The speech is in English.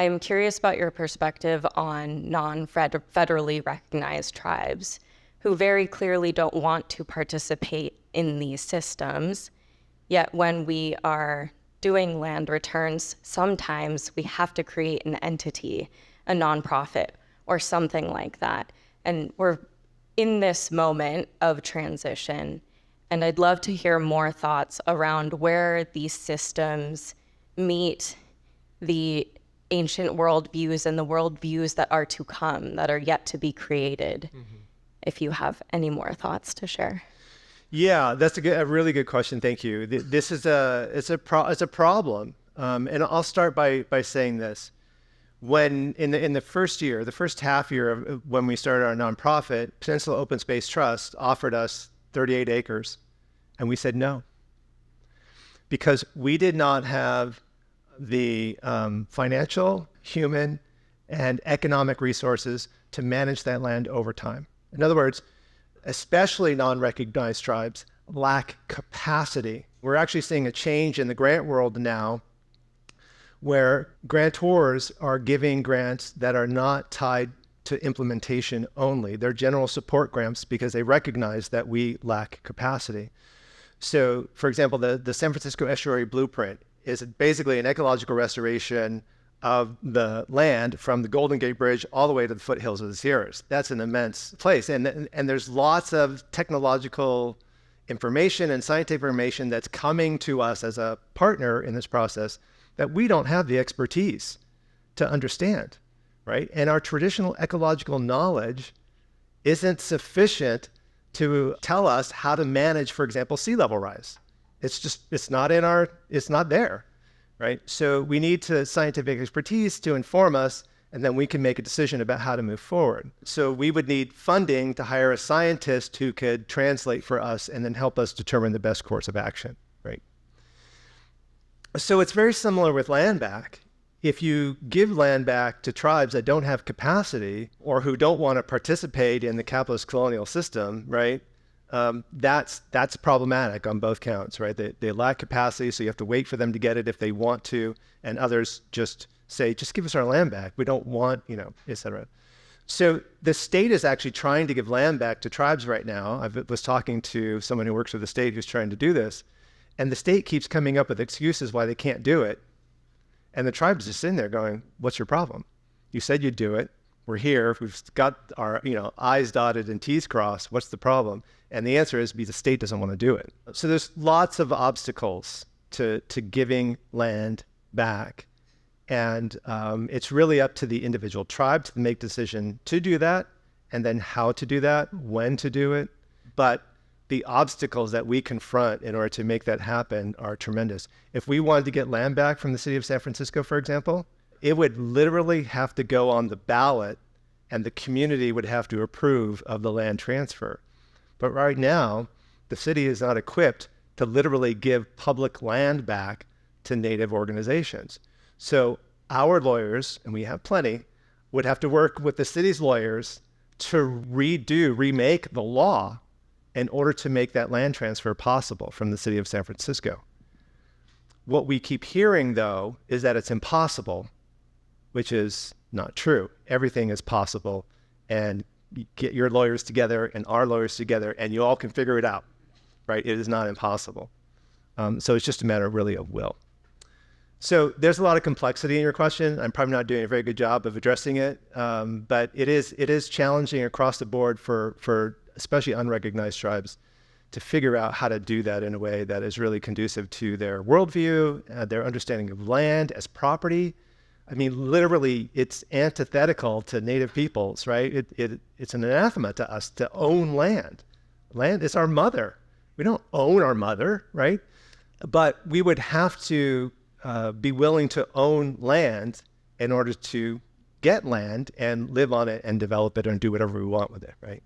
I'm curious about your perspective on non-federally recognized tribes who very clearly don't want to participate in these systems. Yet when we are doing land returns, sometimes we have to create an entity, a nonprofit, or something like that. And we're in this moment of transition. And I'd love to hear more thoughts around where these systems meet the ancient worldviews and the worldviews that are to come, that are yet to be created. Mm-hmm. If you have any more thoughts to share. Yeah, that's a really good question. Thank you. This is it's a problem, and I'll start by saying this. When in the first year, the first half year of when we started our nonprofit, Peninsula Open Space Trust offered us 38 acres, and we said no, because we did not have the financial, human, and economic resources to manage that land over time. In other words, especially non-recognized tribes lack capacity. We're actually seeing a change in the grant world now where grantors are giving grants that are not tied to implementation only. They're general support grants because they recognize that we lack capacity. So, for example, the San Francisco Estuary Blueprint is basically an ecological restoration of the land from the Golden Gate Bridge all the way to the foothills of the Sierras. That's an immense place. And there's lots of technological information and scientific information that's coming to us as a partner in this process that we don't have the expertise to understand, right? And our traditional ecological knowledge isn't sufficient to tell us how to manage, for example, sea level rise. It's not there. Right? So we need scientific expertise to inform us, and then we can make a decision about how to move forward. So we would need funding to hire a scientist who could translate for us and then help us determine the best course of action, right? So it's very similar with land back. If you give land back to tribes that don't have capacity or who don't want to participate in the capitalist colonial system, right? That's problematic on both counts, right? They lack capacity, so you have to wait for them to get it if they want to, and others just say, just give us our land back. We don't want, et cetera. So the state is actually trying to give land back to tribes right now. I was talking to someone who works for the state who's trying to do this, and the state keeps coming up with excuses why they can't do it. And the tribes are sitting there going, what's your problem? You said you'd do it. We're here. We've got our I's dotted and T's crossed. What's the problem? And the answer is because the state doesn't want to do it. So there's lots of obstacles to giving land back. And it's really up to the individual tribe to make decision to do that, and then how to do that, when to do it. But the obstacles that we confront in order to make that happen are tremendous. If we wanted to get land back from the city of San Francisco, for example, it would literally have to go on the ballot, and the community would have to approve of the land transfer. But right now, the city is not equipped to literally give public land back to Native organizations. So our lawyers, and we have plenty, would have to work with the city's lawyers to remake the law in order to make that land transfer possible from the city of San Francisco. What we keep hearing, though, is that it's impossible, which is not true. Everything is possible, and you get your lawyers together and our lawyers together, and you all can figure it out, right? It is not impossible. So it's just a matter really of will. So there's a lot of complexity in your question. I'm probably not doing a very good job of addressing it, but it is challenging across the board for especially unrecognized tribes to figure out how to do that in a way that is really conducive to their worldview, their understanding of land as property. I mean, literally, it's antithetical to Native peoples, right? It's an anathema to us to own land. Land is our mother. We don't own our mother, right? But we would have to be willing to own land in order to get land and live on it and develop it and do whatever we want with it, right?